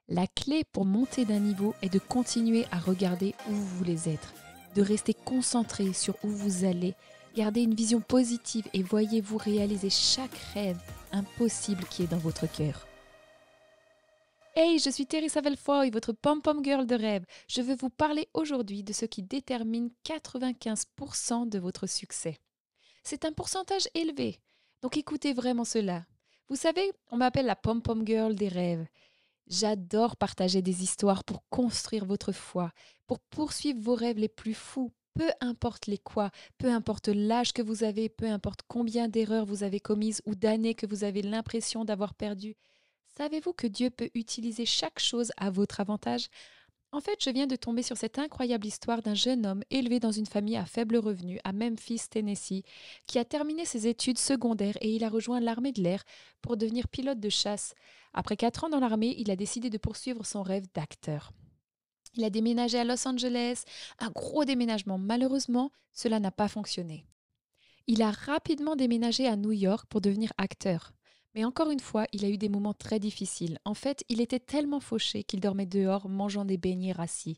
La clé pour monter d'un niveau est de continuer à regarder où vous voulez être, de rester concentré sur où vous allez, gardez une vision positive et voyez-vous réaliser chaque rêve impossible qui est dans votre cœur. Hey, je suis Teresa Velfoy, votre pom-pom girl de rêve. Je veux vous parler aujourd'hui de ce qui détermine 95% de votre succès. C'est un pourcentage élevé, donc écoutez vraiment cela. Vous savez, on m'appelle la pom-pom girl des rêves. J'adore partager des histoires pour construire votre foi, pour poursuivre vos rêves les plus fous, peu importe les quoi, peu importe l'âge que vous avez, peu importe combien d'erreurs vous avez commises ou d'années que vous avez l'impression d'avoir perdu. Savez-vous que Dieu peut utiliser chaque chose à votre avantage? En fait, je viens de tomber sur cette incroyable histoire d'un jeune homme élevé dans une famille à faible revenu à Memphis, Tennessee, qui a terminé ses études secondaires et il a rejoint l'armée de l'air pour devenir pilote de chasse. Après 4 ans dans l'armée, il a décidé de poursuivre son rêve d'acteur. Il a déménagé à Los Angeles, un gros déménagement. Malheureusement, cela n'a pas fonctionné. Il a rapidement déménagé à New York pour devenir acteur. Mais encore une fois, il a eu des moments très difficiles. En fait, il était tellement fauché qu'il dormait dehors, mangeant des beignets rassis.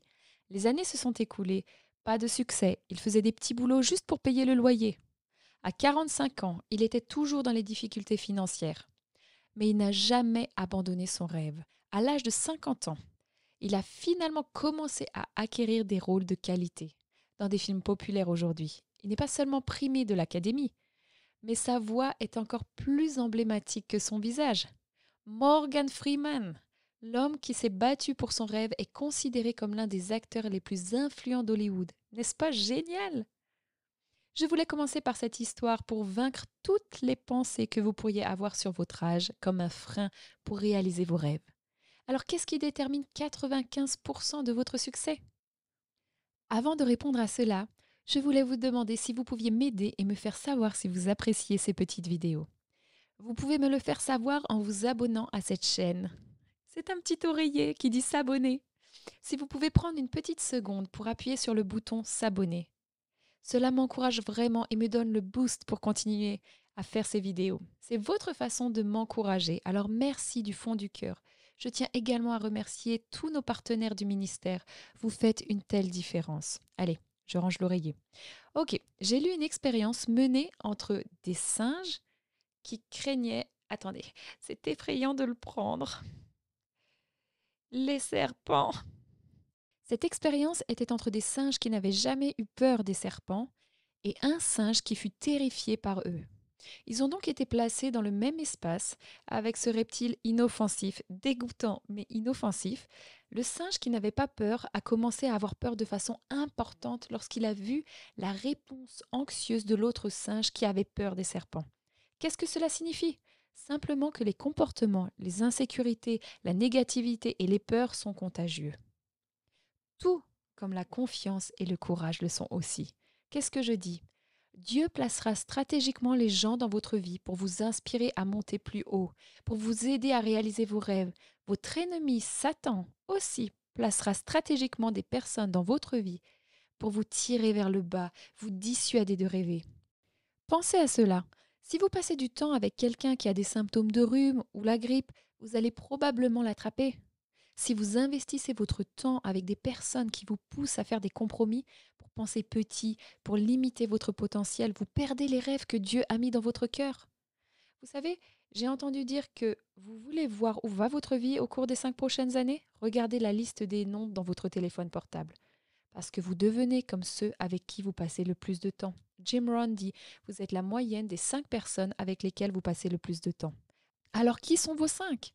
Les années se sont écoulées. Pas de succès. Il faisait des petits boulots juste pour payer le loyer. À 45 ans, il était toujours dans les difficultés financières. Mais il n'a jamais abandonné son rêve. À l'âge de 50 ans, il a finalement commencé à acquérir des rôles de qualité dans des films populaires aujourd'hui. Il n'est pas seulement primé de l'Académie, mais sa voix est encore plus emblématique que son visage. Morgan Freeman, l'homme qui s'est battu pour son rêve, est considéré comme l'un des acteurs les plus influents d'Hollywood. N'est-ce pas génial? Je voulais commencer par cette histoire pour vaincre toutes les pensées que vous pourriez avoir sur votre âge comme un frein pour réaliser vos rêves. Alors qu'est-ce qui détermine 95% de votre succès? Avant de répondre à cela, je voulais vous demander si vous pouviez m'aider et me faire savoir si vous appréciez ces petites vidéos. Vous pouvez me le faire savoir en vous abonnant à cette chaîne. C'est un petit oreiller qui dit s'abonner. Si vous pouvez prendre une petite seconde pour appuyer sur le bouton s'abonner. Cela m'encourage vraiment et me donne le boost pour continuer à faire ces vidéos. C'est votre façon de m'encourager, alors merci du fond du cœur. Je tiens également à remercier tous nos partenaires du ministère. Vous faites une telle différence. Allez, je range l'oreiller. Ok, j'ai lu une expérience menée entre des singes qui craignaient... Attendez, c'est effrayant de le prendre. Les serpents. Cette expérience était entre des singes qui n'avaient jamais eu peur des serpents et un singe qui fut terrifié par eux. Ils ont donc été placés dans le même espace avec ce reptile inoffensif, dégoûtant mais inoffensif. Le singe qui n'avait pas peur a commencé à avoir peur de façon importante lorsqu'il a vu la réponse anxieuse de l'autre singe qui avait peur des serpents. Qu'est-ce que cela signifie? Simplement que les comportements, les insécurités, la négativité et les peurs sont contagieux. Tout comme la confiance et le courage le sont aussi. Qu'est-ce que je dis? Dieu placera stratégiquement les gens dans votre vie pour vous inspirer à monter plus haut, pour vous aider à réaliser vos rêves. Votre ennemi, Satan, aussi placera stratégiquement des personnes dans votre vie pour vous tirer vers le bas, vous dissuader de rêver. Pensez à cela. Si vous passez du temps avec quelqu'un qui a des symptômes de rhume ou la grippe, vous allez probablement l'attraper. Si vous investissez votre temps avec des personnes qui vous poussent à faire des compromis pour penser petit, pour limiter votre potentiel, vous perdez les rêves que Dieu a mis dans votre cœur. Vous savez, j'ai entendu dire que vous voulez voir où va votre vie au cours des 5 prochaines années? Regardez la liste des noms dans votre téléphone portable. Parce que vous devenez comme ceux avec qui vous passez le plus de temps. Jim Rohn dit, vous êtes la moyenne des 5 personnes avec lesquelles vous passez le plus de temps. Alors qui sont vos 5?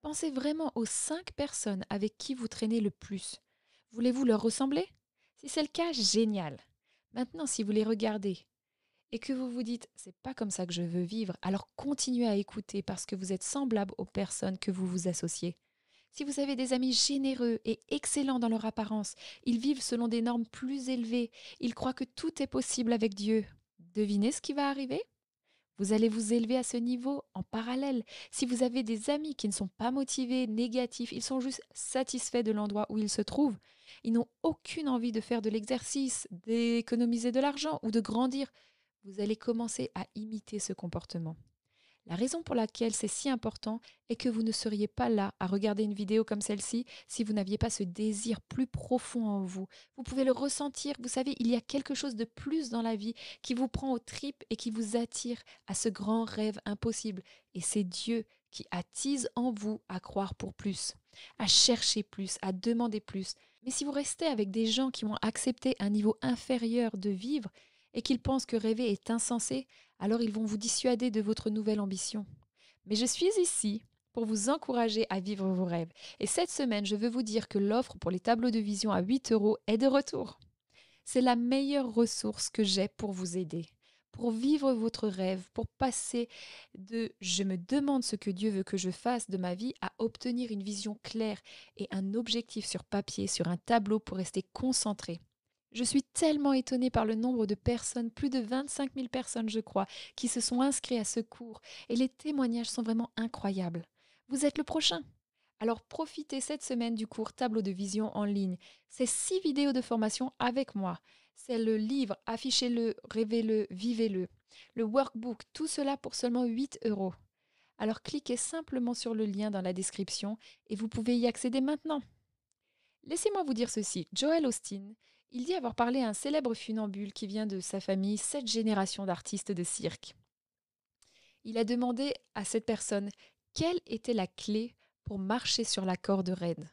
Pensez vraiment aux 5 personnes avec qui vous traînez le plus. Voulez-vous leur ressembler? Si c'est le cas, génial. Maintenant, si vous les regardez et que vous vous dites, c'est pas comme ça que je veux vivre, alors continuez à écouter parce que vous êtes semblable aux personnes que vous vous associez. Si vous avez des amis généreux et excellents dans leur apparence, ils vivent selon des normes plus élevées, ils croient que tout est possible avec Dieu. Devinez ce qui va arriver? Vous allez vous élever à ce niveau en parallèle. Si vous avez des amis qui ne sont pas motivés, négatifs, ils sont juste satisfaits de l'endroit où ils se trouvent, ils n'ont aucune envie de faire de l'exercice, d'économiser de l'argent ou de grandir, vous allez commencer à imiter ce comportement. La raison pour laquelle c'est si important est que vous ne seriez pas là à regarder une vidéo comme celle-ci si vous n'aviez pas ce désir plus profond en vous. Vous pouvez le ressentir, vous savez, il y a quelque chose de plus dans la vie qui vous prend aux tripes et qui vous attire à ce grand rêve impossible. Et c'est Dieu qui attise en vous à croire pour plus, à chercher plus, à demander plus. Mais si vous restez avec des gens qui ont accepté un niveau inférieur de vivre et qu'ils pensent que rêver est insensé, alors ils vont vous dissuader de votre nouvelle ambition. Mais je suis ici pour vous encourager à vivre vos rêves. Et cette semaine, je veux vous dire que l'offre pour les tableaux de vision à 8 € est de retour. C'est la meilleure ressource que j'ai pour vous aider, pour vivre votre rêve, pour passer de je me demande ce que Dieu veut que je fasse de ma vie à obtenir une vision claire et un objectif sur papier, sur un tableau pour rester concentré. Je suis tellement étonnée par le nombre de personnes, plus de 25 000 personnes je crois, qui se sont inscrits à ce cours et les témoignages sont vraiment incroyables. Vous êtes le prochain. Alors profitez cette semaine du cours Tableau de vision en ligne. C'est 6 vidéos de formation avec moi. C'est le livre Affichez-le, rêvez-le, vivez-le. Le workbook, tout cela pour seulement 8 €. Alors cliquez simplement sur le lien dans la description et vous pouvez y accéder maintenant. Laissez-moi vous dire ceci, Joel Osteen, il dit avoir parlé à un célèbre funambule qui vient de sa famille 7 générations d'artistes de cirque. Il a demandé à cette personne quelle était la clé pour marcher sur la corde raide.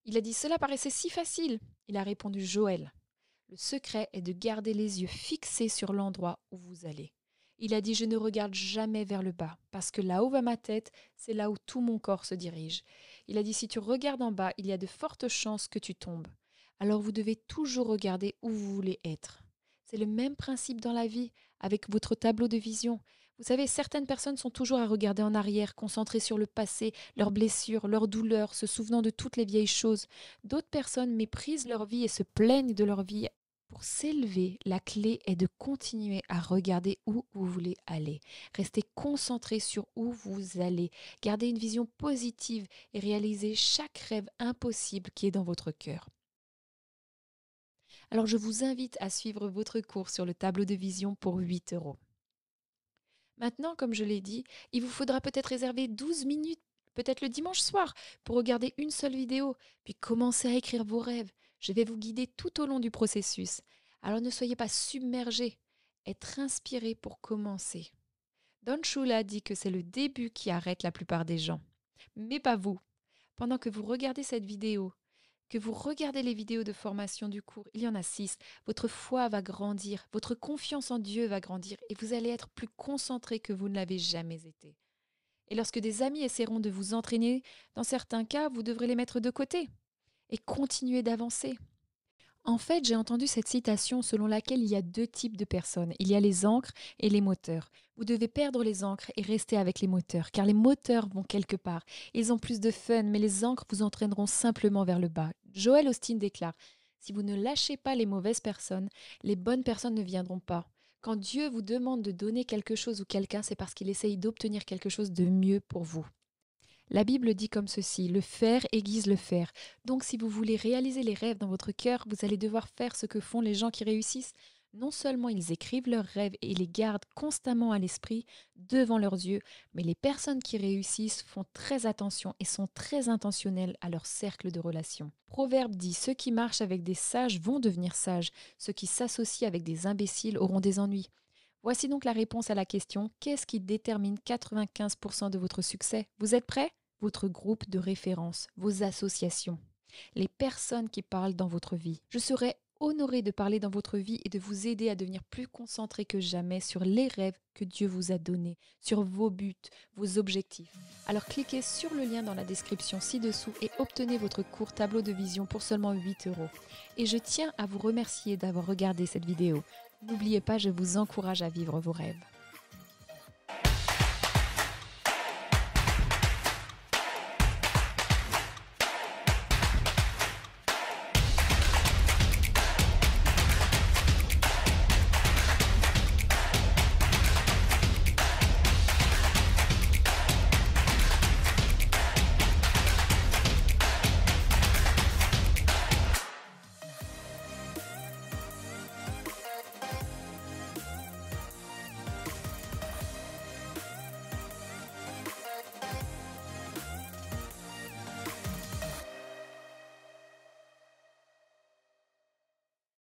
Il a dit « Cela paraissait si facile ». Il a répondu « Joël, le secret est de garder les yeux fixés sur l'endroit où vous allez. » Il a dit « Je ne regarde jamais vers le bas, parce que là où va ma tête, c'est là où tout mon corps se dirige. » Il a dit « Si tu regardes en bas, il y a de fortes chances que tu tombes. Alors vous devez toujours regarder où vous voulez être. » C'est le même principe dans la vie, avec votre tableau de vision. Vous savez, certaines personnes sont toujours à regarder en arrière, concentrées sur le passé, leurs blessures, leurs douleurs, se souvenant de toutes les vieilles choses. D'autres personnes méprisent leur vie et se plaignent de leur vie. Pour s'élever, la clé est de continuer à regarder où vous voulez aller. Restez concentré sur où vous allez. Gardez une vision positive et réalisez chaque rêve impossible qui est dans votre cœur. Alors je vous invite à suivre votre cours sur le tableau de vision pour 8 €. Maintenant, comme je l'ai dit, il vous faudra peut-être réserver 12 minutes, peut-être le dimanche soir, pour regarder une seule vidéo, puis commencer à écrire vos rêves. Je vais vous guider tout au long du processus. Alors ne soyez pas submergés, être inspiré pour commencer. Don Shula dit que c'est le début qui arrête la plupart des gens. Mais pas vous. Pendant que vous regardez cette vidéo, que vous regardez les vidéos de formation du cours, il y en a 6, votre foi va grandir, votre confiance en Dieu va grandir et vous allez être plus concentré que vous ne l'avez jamais été. Et lorsque des amis essaieront de vous entraîner, dans certains cas, vous devrez les mettre de côté et continuer d'avancer. En fait, j'ai entendu cette citation selon laquelle il y a 2 types de personnes. Il y a les ancres et les moteurs. Vous devez perdre les ancres et rester avec les moteurs, car les moteurs vont quelque part. Ils ont plus de fun, mais les ancres vous entraîneront simplement vers le bas. Joel Osteen déclare « Si vous ne lâchez pas les mauvaises personnes, les bonnes personnes ne viendront pas. Quand Dieu vous demande de donner quelque chose ou quelqu'un, c'est parce qu'il essaye d'obtenir quelque chose de mieux pour vous. » La Bible dit comme ceci, le faire aiguise le faire. Donc si vous voulez réaliser les rêves dans votre cœur, vous allez devoir faire ce que font les gens qui réussissent. Non seulement ils écrivent leurs rêves et les gardent constamment à l'esprit, devant leurs yeux, mais les personnes qui réussissent font très attention et sont très intentionnelles à leur cercle de relations. Proverbe dit, ceux qui marchent avec des sages vont devenir sages, ceux qui s'associent avec des imbéciles auront des ennuis. Voici donc la réponse à la question, qu'est-ce qui détermine 95% de votre succès? Vous êtes prêts? Votre groupe de référence, vos associations, les personnes qui parlent dans votre vie. Je serai honorée de parler dans votre vie et de vous aider à devenir plus concentré que jamais sur les rêves que Dieu vous a donnés, sur vos buts, vos objectifs. Alors cliquez sur le lien dans la description ci-dessous et obtenez votre cours tableau de vision pour seulement 8 €. Et je tiens à vous remercier d'avoir regardé cette vidéo. N'oubliez pas, je vous encourage à vivre vos rêves.